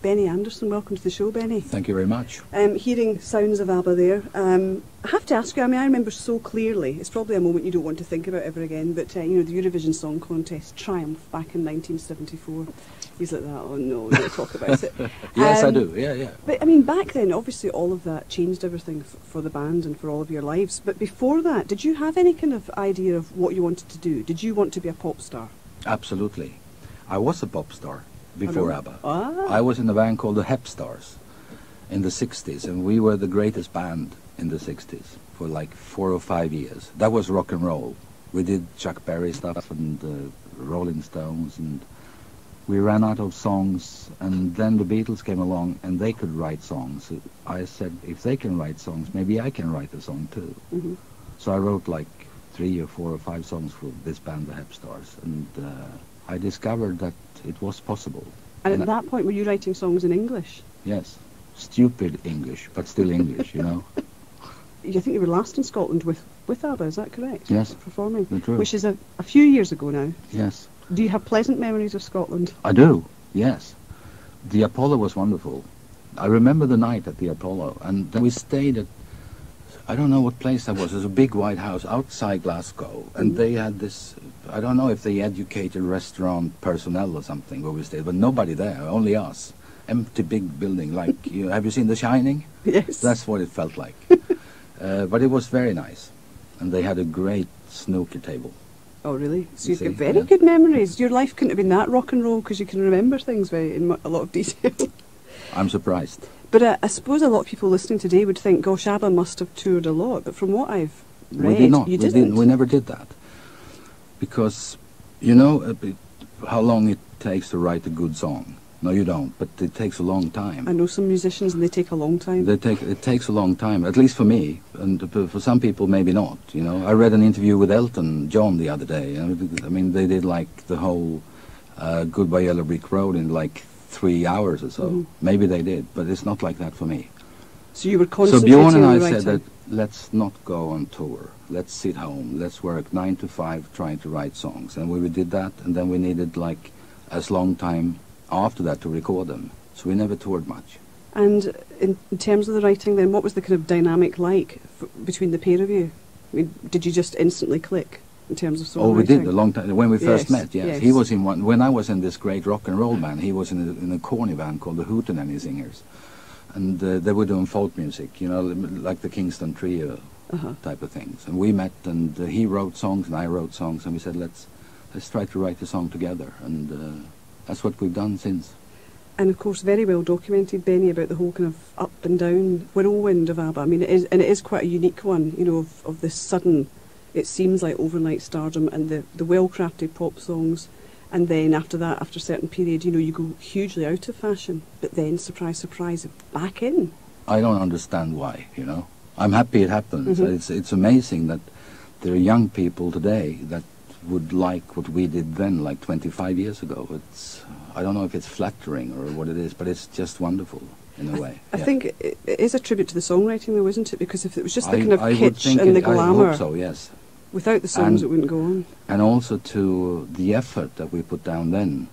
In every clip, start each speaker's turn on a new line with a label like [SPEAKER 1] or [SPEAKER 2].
[SPEAKER 1] Benny Andersson. Welcome to the show, Benny.
[SPEAKER 2] Thank you very much.
[SPEAKER 1] Hearing sounds of ABBA there, I have to ask you, I mean, I remember so clearly, it's probably a moment you don't want to think about ever again, but you know, the Eurovision Song Contest triumph back in 1974. He's like that, oh no, don't talk about it.
[SPEAKER 2] Yes, I do, yeah.
[SPEAKER 1] But I mean, back then, obviously all of that changed everything for the band and for all of your lives. But before that, did you have any kind of idea of what you wanted to do? Did you want to be a pop star?
[SPEAKER 2] Absolutely. I was a pop star before ABBA.
[SPEAKER 1] Ah.
[SPEAKER 2] I was in a band called the Hep Stars in the 60s, and we were the greatest band in the 60s for like 4 or 5 years. That was rock and roll. We did Chuck Berry stuff and Rolling Stones, and we ran out of songs, and then the Beatles came along and they could write songs. I said, if they can write songs, maybe I can write a song too.
[SPEAKER 1] Mm-hmm.
[SPEAKER 2] So I wrote like 3 or 4 or 5 songs for this band, the Hep Stars, and I discovered that it was possible.
[SPEAKER 1] And at that point, were you writing songs in English?
[SPEAKER 2] Yes. Stupid English, but still English, you know.
[SPEAKER 1] I think you were last in Scotland with ABBA, is that correct?
[SPEAKER 2] Yes.
[SPEAKER 1] Performing.
[SPEAKER 2] True.
[SPEAKER 1] Which is a few years ago now.
[SPEAKER 2] Yes.
[SPEAKER 1] Do you have pleasant memories of Scotland?
[SPEAKER 2] I do, yes. The Apollo was wonderful. I remember the night at the Apollo, and then we stayed at, I don't know what place that was. It was a big white house outside Glasgow, and they had this, I don't know if they educated restaurant personnel or something where we stayed, but nobody there, only us. Empty big building, like, have you seen The Shining?
[SPEAKER 1] Yes.
[SPEAKER 2] That's what it felt like. But it was very nice, and they had a great snooker table.
[SPEAKER 1] Oh, really? So you've
[SPEAKER 2] You
[SPEAKER 1] got
[SPEAKER 2] see,
[SPEAKER 1] very
[SPEAKER 2] yeah.
[SPEAKER 1] good memories. Your life couldn't have been that rock and roll because you can remember things in a lot of detail.
[SPEAKER 2] I'm surprised.
[SPEAKER 1] But I suppose a lot of people listening today would think, gosh, ABBA must have toured a lot. But from what I've read,
[SPEAKER 2] We did not.
[SPEAKER 1] you didn't.
[SPEAKER 2] We never did that. Because, you know, how long it takes to write a good song. No, you don't, but it takes a long time.
[SPEAKER 1] I know some musicians and they take a long time.
[SPEAKER 2] It takes a long time, at least for me, and for some people maybe not, you know. I read an interview with Elton John the other day. I mean, they did like the whole Goodbye Yellow Brick Road in like 3 hours or so.
[SPEAKER 1] Mm-hmm.
[SPEAKER 2] Maybe they did, but it's not like that for me.
[SPEAKER 1] So you were
[SPEAKER 2] So
[SPEAKER 1] concentrating
[SPEAKER 2] Bjorn and
[SPEAKER 1] on
[SPEAKER 2] I
[SPEAKER 1] the
[SPEAKER 2] said
[SPEAKER 1] writing.
[SPEAKER 2] that let's not go on tour. Let's sit home. Let's work 9 to 5 trying to write songs. And we did that, and then we needed like as long time after that to record them. So we never toured much.
[SPEAKER 1] And in terms of the writing then, what was the kind of dynamic like between the pair of you? I mean, did you just instantly click in terms of songwriting?
[SPEAKER 2] Oh, we did a long time. When we first
[SPEAKER 1] Yes,
[SPEAKER 2] met, yes.
[SPEAKER 1] yes.
[SPEAKER 2] He was in one, when I was in this great rock and roll band, he was in a corny band called the Hootenanny Singers. And they were doing folk music, you know, like the Kingston Trio type of things. And we met, and he wrote songs and I wrote songs, and we said, let's try to write a song together. And that's what we've done since.
[SPEAKER 1] And of course, very well documented, Benny, about the whole kind of up and down whirlwind of ABBA. I mean, it is quite a unique one, you know, of this sudden, it seems like overnight stardom and the well-crafted pop songs. And then after that, after a certain period, you know, you go hugely out of fashion. But then, surprise, surprise, back in.
[SPEAKER 2] I don't understand why, you know. I'm happy it happens.
[SPEAKER 1] Mm-hmm.
[SPEAKER 2] It's amazing that there are young people today that would like what we did then, like 25 years ago. I don't know if it's flattering or what it is, but it's just wonderful in a way.
[SPEAKER 1] I
[SPEAKER 2] Yeah.
[SPEAKER 1] think it is a tribute to the songwriting, though, isn't it? Because if it was just the kind of
[SPEAKER 2] I would
[SPEAKER 1] kitsch
[SPEAKER 2] think
[SPEAKER 1] and the
[SPEAKER 2] I
[SPEAKER 1] glamour,
[SPEAKER 2] hope so, yes.
[SPEAKER 1] without the songs,
[SPEAKER 2] And-
[SPEAKER 1] it wouldn't go on.
[SPEAKER 2] And also to the effort that we put down then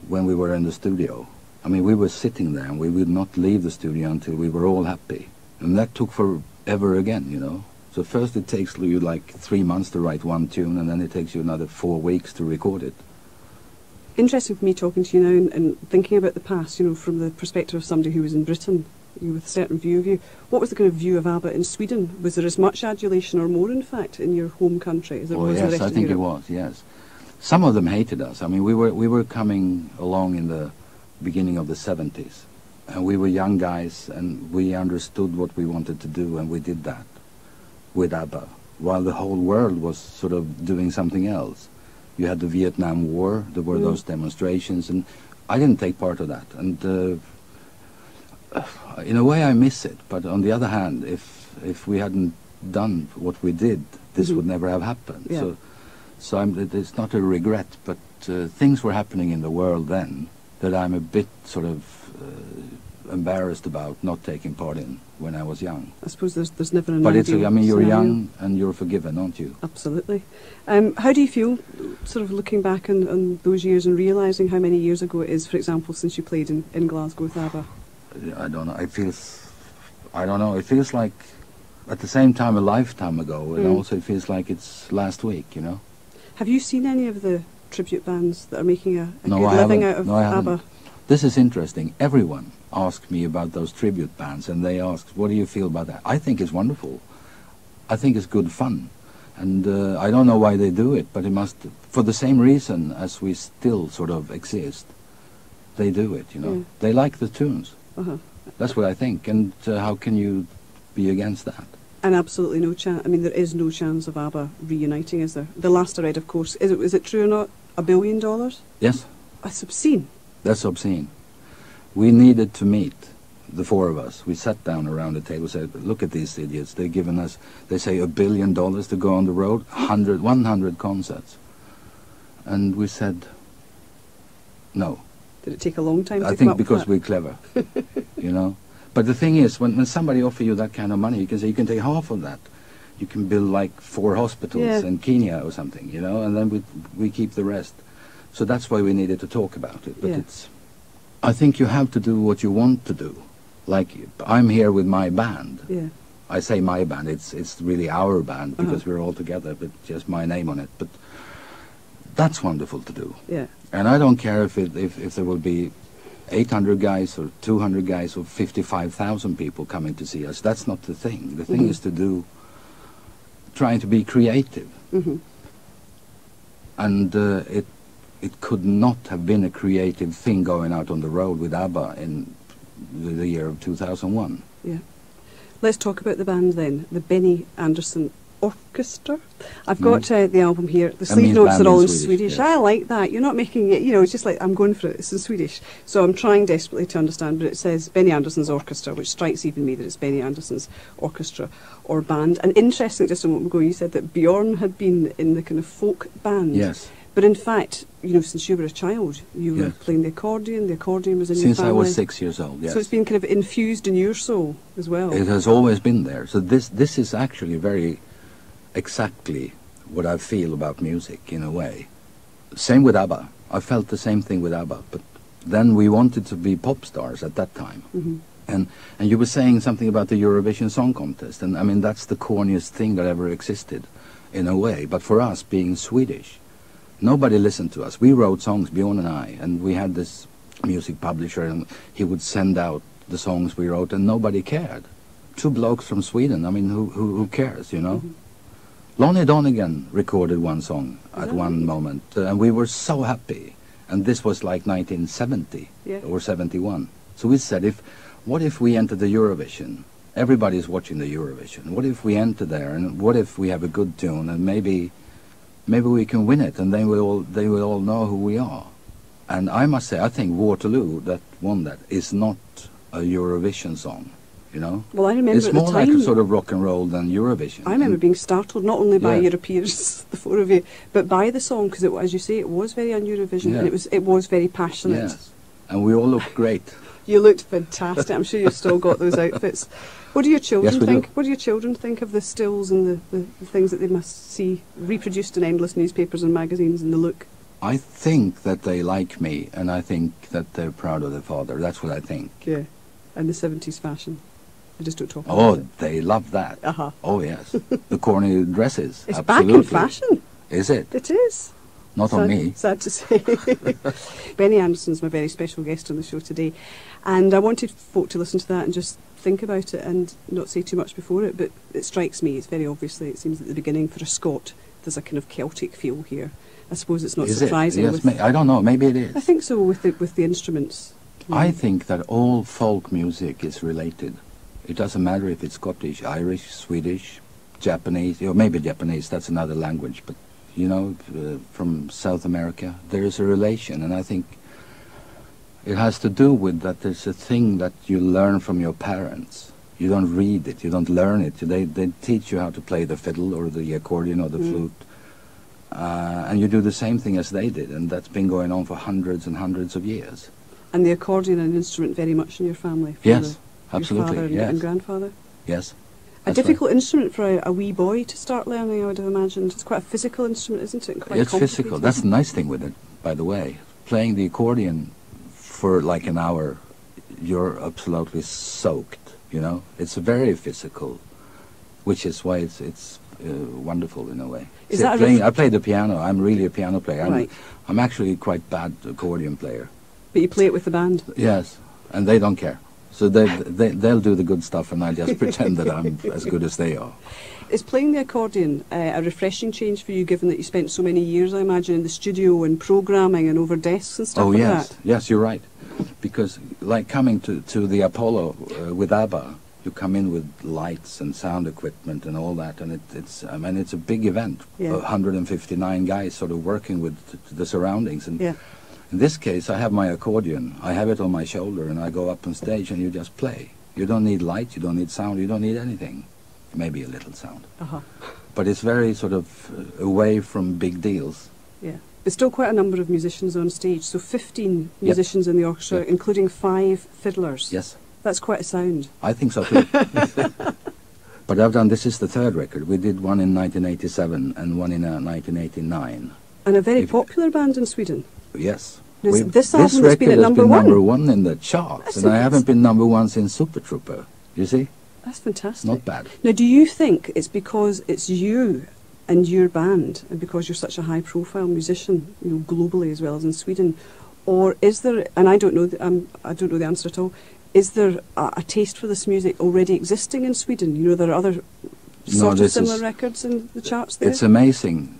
[SPEAKER 2] when we were in the studio. I mean, we were sitting there and we would not leave the studio until we were all happy. And that took forever again, you know. So first it takes you like 3 months to write one tune, and then it takes you another 4 weeks to record it.
[SPEAKER 1] Interesting for me talking to you now and thinking about the past, you know, from the perspective of somebody who was in Britain, you know, with a certain view of you. What was the kind of view of ABBA in Sweden? Was there as much adulation or more, in fact, in your home country as there was in the
[SPEAKER 2] Yes,
[SPEAKER 1] rest
[SPEAKER 2] I
[SPEAKER 1] of
[SPEAKER 2] think it
[SPEAKER 1] Europe?
[SPEAKER 2] was, yes. Some of them hated us. I mean, we were coming along in the beginning of the 70s, and we were young guys, and we understood what we wanted to do, and we did that with ABBA, while the whole world was sort of doing something else. You had the Vietnam War, there were those demonstrations, and I didn't take part of that. And in a way I miss it, but on the other hand, if we hadn't done what we did, this would never have happened.
[SPEAKER 1] Yeah.
[SPEAKER 2] So it's not a regret, but things were happening in the world then that I'm a bit sort of embarrassed about not taking part in when I was young.
[SPEAKER 1] I suppose there's never an
[SPEAKER 2] But
[SPEAKER 1] ideal
[SPEAKER 2] I mean, you're
[SPEAKER 1] scenario.
[SPEAKER 2] young and you're forgiven, aren't you?
[SPEAKER 1] Absolutely. How do you feel, sort of looking back on those years and realising how many years ago it is, for example, since you played in Glasgow with ABBA?
[SPEAKER 2] I don't know. I don't know. It feels like, at the same time, a lifetime ago, and also it feels like it's last week, you know?
[SPEAKER 1] Have you seen any of the tribute bands that are making a
[SPEAKER 2] No,
[SPEAKER 1] good
[SPEAKER 2] I
[SPEAKER 1] living
[SPEAKER 2] haven't.
[SPEAKER 1] out of
[SPEAKER 2] No, I haven't.
[SPEAKER 1] ABBA?
[SPEAKER 2] This is interesting. Everyone asks me about those tribute bands, and they ask, what do you feel about that? I think it's wonderful. I think it's good fun. And I don't know why they do it, but it must, for the same reason as we still sort of exist, they do it, you know.
[SPEAKER 1] Yeah.
[SPEAKER 2] They like the tunes.
[SPEAKER 1] Uh-huh.
[SPEAKER 2] That's what I think. And how can you be against that?
[SPEAKER 1] And absolutely no chance. I mean, there is no chance of ABBA reuniting, is there? The last I read, of course, is it true or not? $1 billion?
[SPEAKER 2] Yes,
[SPEAKER 1] That's obscene.
[SPEAKER 2] that's obscene. We needed to meet, the four of us. We sat down around the table, said, look at these idiots. They've given us, they say, $1 billion to go on the road, 100 concerts. And we said, no.
[SPEAKER 1] Did it take a long time to
[SPEAKER 2] I
[SPEAKER 1] come
[SPEAKER 2] think
[SPEAKER 1] up
[SPEAKER 2] because
[SPEAKER 1] with
[SPEAKER 2] we're clever, you know. But the thing is, when somebody offers you that kind of money, you can say, you can take half of that. You can build like 4 hospitals
[SPEAKER 1] Yeah.
[SPEAKER 2] in Kenya or something, you know, and then we keep the rest. So that's why we needed to talk about it. But
[SPEAKER 1] Yeah.
[SPEAKER 2] I think you have to do what you want to do. Like, I'm here with my band.
[SPEAKER 1] that? Yeah.
[SPEAKER 2] I say my band, it's really our band because
[SPEAKER 1] Uh-huh.
[SPEAKER 2] we're all together, but just my name on it. But that's wonderful to do.
[SPEAKER 1] Yeah.
[SPEAKER 2] And I don't care if there will be 800 guys or 200 guys or 55,000 people coming to see us. That's not the thing. The thing
[SPEAKER 1] Mhm.
[SPEAKER 2] is trying to be creative.
[SPEAKER 1] Hmm.
[SPEAKER 2] And it could not have been a creative thing going out on the road with ABBA in the year of 2001.
[SPEAKER 1] Yeah. Let's talk about the band then, the Benny Andersson Orchestra. I've got the album here. The sleeve
[SPEAKER 2] means
[SPEAKER 1] notes
[SPEAKER 2] band
[SPEAKER 1] are all
[SPEAKER 2] in
[SPEAKER 1] in
[SPEAKER 2] Swedish,
[SPEAKER 1] Swedish.
[SPEAKER 2] yeah.
[SPEAKER 1] I like that. You're not making it, it's just like, I'm going for it. It's in Swedish. So I'm trying desperately to understand, but it says Benny Andersson's Orchestra, which strikes even me that it's Benny Andersson's Orchestra or band. And interesting, just a moment ago, you said that Bjorn had been in the kind of folk band.
[SPEAKER 2] Yes.
[SPEAKER 1] But in fact, since you were a child, you were
[SPEAKER 2] Yes.
[SPEAKER 1] playing the accordion was in your
[SPEAKER 2] Since
[SPEAKER 1] family.
[SPEAKER 2] I was 6 years old, yes.
[SPEAKER 1] So it's been kind of infused in your soul as well.
[SPEAKER 2] It has always been there. So this is actually very exactly what I feel about music in a way. Same with ABBA. I felt the same thing with ABBA, but then we wanted to be pop stars at that time.
[SPEAKER 1] Mhm.
[SPEAKER 2] And you were saying something about the Eurovision Song Contest, and I mean that's the corniest thing that ever existed in a way. But for us, being Swedish, nobody listened to us. We wrote songs, Bjorn and I, and we had this music publisher, and he would send out the songs we wrote, and nobody cared. 2 blokes from Sweden. I mean, who cares, you know?
[SPEAKER 1] Mhm.
[SPEAKER 2] Lonnie Donegan recorded one song at
[SPEAKER 1] Really?
[SPEAKER 2] one moment, and we were so happy. And this was like 1970
[SPEAKER 1] Yeah.
[SPEAKER 2] or 71. So we said, what if we enter the Eurovision? Everybody's watching the Eurovision. What if we enter there, and what if we have a good tune, and maybe we can win it, and they will all know who we are. And I must say, I think Waterloo, that won that, is not a Eurovision song, you know?
[SPEAKER 1] Well, I remember
[SPEAKER 2] It's
[SPEAKER 1] at the
[SPEAKER 2] more
[SPEAKER 1] time,
[SPEAKER 2] like a sort of rock and roll than Eurovision.
[SPEAKER 1] I remember being startled not only by
[SPEAKER 2] Yeah.
[SPEAKER 1] your appearance, the 4 of you, but by the song, because as you say, it was very un-Eurovision,
[SPEAKER 2] Yeah.
[SPEAKER 1] and it was very passionate.
[SPEAKER 2] Yes, and we all looked great.
[SPEAKER 1] You looked fantastic. I'm sure you've still got those outfits. What do your children
[SPEAKER 2] Yes, we
[SPEAKER 1] think?
[SPEAKER 2] do.
[SPEAKER 1] What do your children think of the stills and the things that they must see reproduced in endless newspapers and magazines and the look?
[SPEAKER 2] I think that they like me, and I think that they're proud of their father. That's what I think.
[SPEAKER 1] Yeah, and the 70s fashion. I just don't talk about
[SPEAKER 2] Oh,
[SPEAKER 1] it.
[SPEAKER 2] they love that.
[SPEAKER 1] Uh-huh.
[SPEAKER 2] Oh, yes. The corny dresses.
[SPEAKER 1] It's
[SPEAKER 2] absolutely.
[SPEAKER 1] back in fashion.
[SPEAKER 2] Is it?
[SPEAKER 1] It is.
[SPEAKER 2] Not on me.
[SPEAKER 1] Sad to say. Benny Andersson's my very special guest on the show today, and I wanted folk to listen to that and just think about it and not say too much before it, but it strikes me, it's very obviously, it seems at the beginning for a Scot, there's a kind of Celtic feel here. I suppose it's not
[SPEAKER 2] Is
[SPEAKER 1] surprising.
[SPEAKER 2] it? Yes, I don't know. Maybe it is.
[SPEAKER 1] I think so with the instruments.
[SPEAKER 2] I think that all folk music is related. It doesn't matter if it's Scottish, Irish, Swedish, Japanese, or maybe Japanese, that's another language, but, from South America, there is a relation, and I think it has to do with that there's a thing that you learn from your parents. You don't read it, you don't learn it. They teach you how to play the fiddle or the accordion or the flute, and you do the same thing as they did, and that's been going on for hundreds and hundreds of years.
[SPEAKER 1] And the accordion, an instrument very much in your family? From
[SPEAKER 2] Yes,
[SPEAKER 1] your
[SPEAKER 2] absolutely.
[SPEAKER 1] father
[SPEAKER 2] Yes.
[SPEAKER 1] and grandfather?
[SPEAKER 2] Yes.
[SPEAKER 1] A
[SPEAKER 2] That's
[SPEAKER 1] difficult instrument for a wee boy to start learning, I would have imagined. It's quite a physical instrument, isn't it? And quite
[SPEAKER 2] It's physical.
[SPEAKER 1] complicated.
[SPEAKER 2] That's the nice thing with it, by the way. Playing the accordion for like an hour, you're absolutely soaked, you know. It's very physical, which is why it's wonderful in a way.
[SPEAKER 1] Is
[SPEAKER 2] See,
[SPEAKER 1] that a
[SPEAKER 2] I play the piano. I'm really a piano player.
[SPEAKER 1] Right.
[SPEAKER 2] I'm actually quite bad accordion player.
[SPEAKER 1] But you play it with the band?
[SPEAKER 2] Yes, and they don't care. So they'll do the good stuff, and I just pretend that I'm as good as they are.
[SPEAKER 1] Is playing the accordion a refreshing change for you, given that you spent so many years, I imagine, in the studio and programming and over desks and stuff
[SPEAKER 2] Oh
[SPEAKER 1] like
[SPEAKER 2] yes,
[SPEAKER 1] that?
[SPEAKER 2] yes, you're right. Because like coming to the Apollo with ABBA, you come in with lights and sound equipment and all that, and it's I mean it's a big event.
[SPEAKER 1] Yeah.
[SPEAKER 2] 159 guys sort of working with the surroundings, and
[SPEAKER 1] Yeah.
[SPEAKER 2] in this case I have my accordion. I have it on my shoulder, and I go up on stage, and you just play. You don't need light, you don't need sound, you don't need anything. Maybe a little sound.
[SPEAKER 1] Uh-huh.
[SPEAKER 2] But it's very sort of away from big deals.
[SPEAKER 1] Yeah. There's still quite a number of musicians on stage, so 15 musicians in the orchestra,
[SPEAKER 2] Yep.
[SPEAKER 1] including 5 fiddlers.
[SPEAKER 2] Yes,
[SPEAKER 1] That's quite a sound.
[SPEAKER 2] I think so too. But this is the third record. We did one in 1987 and one in 1989.
[SPEAKER 1] And a very
[SPEAKER 2] If-
[SPEAKER 1] popular band in Sweden.
[SPEAKER 2] Yes.
[SPEAKER 1] This album has
[SPEAKER 2] record
[SPEAKER 1] been at
[SPEAKER 2] has
[SPEAKER 1] number
[SPEAKER 2] been
[SPEAKER 1] one.
[SPEAKER 2] number one in the charts,
[SPEAKER 1] That's
[SPEAKER 2] and I haven't
[SPEAKER 1] amazing.
[SPEAKER 2] been number one since Super Trooper. You see?
[SPEAKER 1] That's fantastic.
[SPEAKER 2] Not bad.
[SPEAKER 1] Now, do you think it's because it's you and your band, and because you're such a high-profile musician, you know, globally as well as in Sweden, or is there? And I don't know. I don't know the answer at all. Is there a taste for this music already existing in Sweden? You know, there are other sort of
[SPEAKER 2] this
[SPEAKER 1] similar
[SPEAKER 2] is-
[SPEAKER 1] records in the charts there.
[SPEAKER 2] It's amazing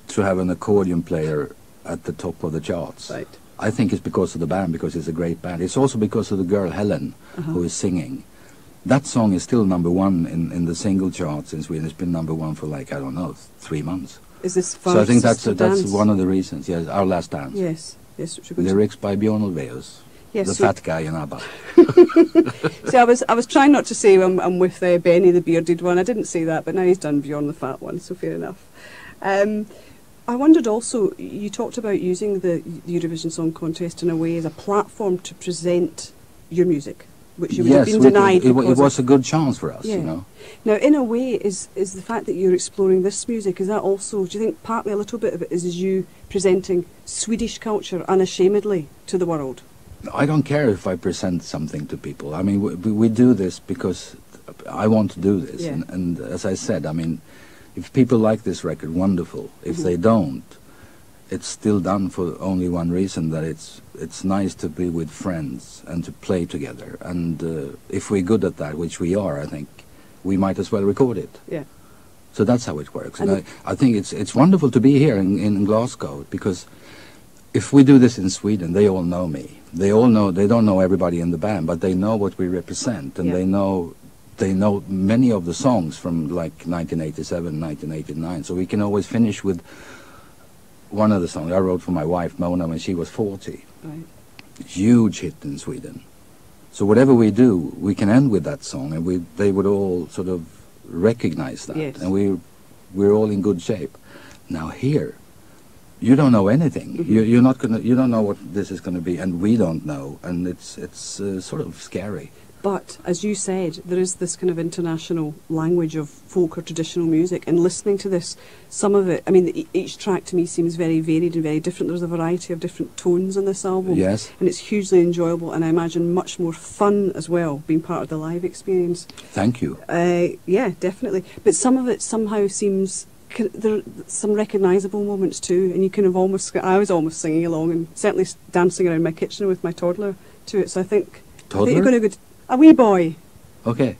[SPEAKER 2] to have an accordion player at the top of the charts.
[SPEAKER 1] Right.
[SPEAKER 2] I think it's because of the band, because it's a great band. It's also because of the girl Helen, who is singing. That song is still number one in the single charts in Sweden. It's been number one for like, I don't know, 3 months.
[SPEAKER 1] Is this
[SPEAKER 2] So I think
[SPEAKER 1] Sister
[SPEAKER 2] that's
[SPEAKER 1] Dance?
[SPEAKER 2] one of the reasons. Yes, Our Last Dance.
[SPEAKER 1] Yes, yes. Which we're going to-
[SPEAKER 2] Lyrics by Björn Ulvaeus,
[SPEAKER 1] Yes,
[SPEAKER 2] the
[SPEAKER 1] so-
[SPEAKER 2] fat guy in ABBA.
[SPEAKER 1] See, I was trying not to say I'm with Benny the bearded one. I didn't say that, but now he's done Bjorn the fat one, so fair enough. I wondered also, you talked about using the Eurovision Song Contest in a way as a platform to present your music, which you would have been denied.
[SPEAKER 2] It
[SPEAKER 1] because
[SPEAKER 2] was
[SPEAKER 1] of-
[SPEAKER 2] a good chance for us,
[SPEAKER 1] Yeah.
[SPEAKER 2] you know.
[SPEAKER 1] Now, in a way, is the fact that you're exploring this music, is that also, do you think partly a little bit of it is you presenting Swedish culture unashamedly to the world?
[SPEAKER 2] I don't care if I present something to people. I mean, we do this because I want to do this.
[SPEAKER 1] Yeah.
[SPEAKER 2] And as I said, I mean, if people like this record, wonderful. If they don't, it's still done for only one reason, that it's nice to be with friends and to play together. And if we're good at that, which we are, I think, we might as well record it.
[SPEAKER 1] Yeah.
[SPEAKER 2] So that's how it works. And
[SPEAKER 1] And
[SPEAKER 2] I think it's wonderful to be here in Glasgow, because if we do this in Sweden, they all know me. They all know, they don't know everybody in the band, but they know what we represent, and
[SPEAKER 1] Yeah.
[SPEAKER 2] they know many of the songs from like 1987, 1989. So we can always finish with one of the songs I wrote for my wife Mona when she was 40.
[SPEAKER 1] Right.
[SPEAKER 2] Huge hit in Sweden. So whatever we do, we can end with that song, and they would all sort of recognize that,
[SPEAKER 1] Yes.
[SPEAKER 2] and we're all in good shape. Now here, you don't know anything. You're not gonna. You don't know what this is going to be, and we don't know, and it's sort of scary.
[SPEAKER 1] But, as you said, there is this kind of international language of folk or traditional music, and listening to this, some of it, I mean, each track to me seems very varied and very different. There's a variety of different tones on this album.
[SPEAKER 2] Yes.
[SPEAKER 1] And it's hugely enjoyable, and I imagine much more fun as well, being part of the live experience.
[SPEAKER 2] Thank you.
[SPEAKER 1] Yeah, definitely. But some of it somehow seems, there are some recognisable moments too, and you kind of almost, I was almost singing along, and certainly dancing around my kitchen with my toddler to it, so I think
[SPEAKER 2] Toddler?
[SPEAKER 1] you're going to go... A wee boy.
[SPEAKER 2] Okay.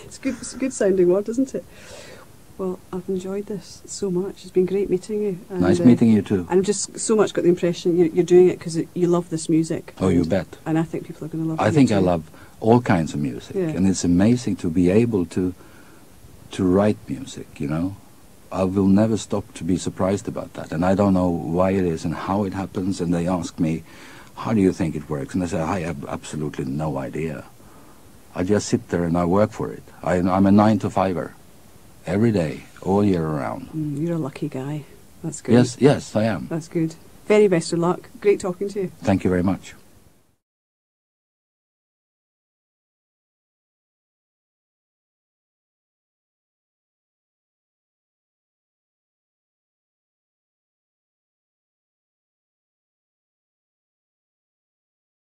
[SPEAKER 1] It's a good sounding word, isn't it? Well, I've enjoyed this so much. It's been great meeting you. And,
[SPEAKER 2] Nice meeting you too.
[SPEAKER 1] And I've just so much got the impression you're doing it because you love this music.
[SPEAKER 2] Oh, you
[SPEAKER 1] and-
[SPEAKER 2] bet.
[SPEAKER 1] And I think people are going to love it.
[SPEAKER 2] I think I
[SPEAKER 1] too.
[SPEAKER 2] love all kinds of music,
[SPEAKER 1] Yeah.
[SPEAKER 2] and it's amazing to be able to write music. You know, I will never stop to be surprised about that, and I don't know why it is and how it happens. And they ask me, "How do you think it works?" And I say, "I have absolutely no idea. I just sit there and I work for it. I'm a 9-to-5er, every day, all year around."
[SPEAKER 1] You're a lucky guy. That's good.
[SPEAKER 2] Yes, I am.
[SPEAKER 1] That's good. Very best of luck. Great talking to you.
[SPEAKER 2] Thank you very much.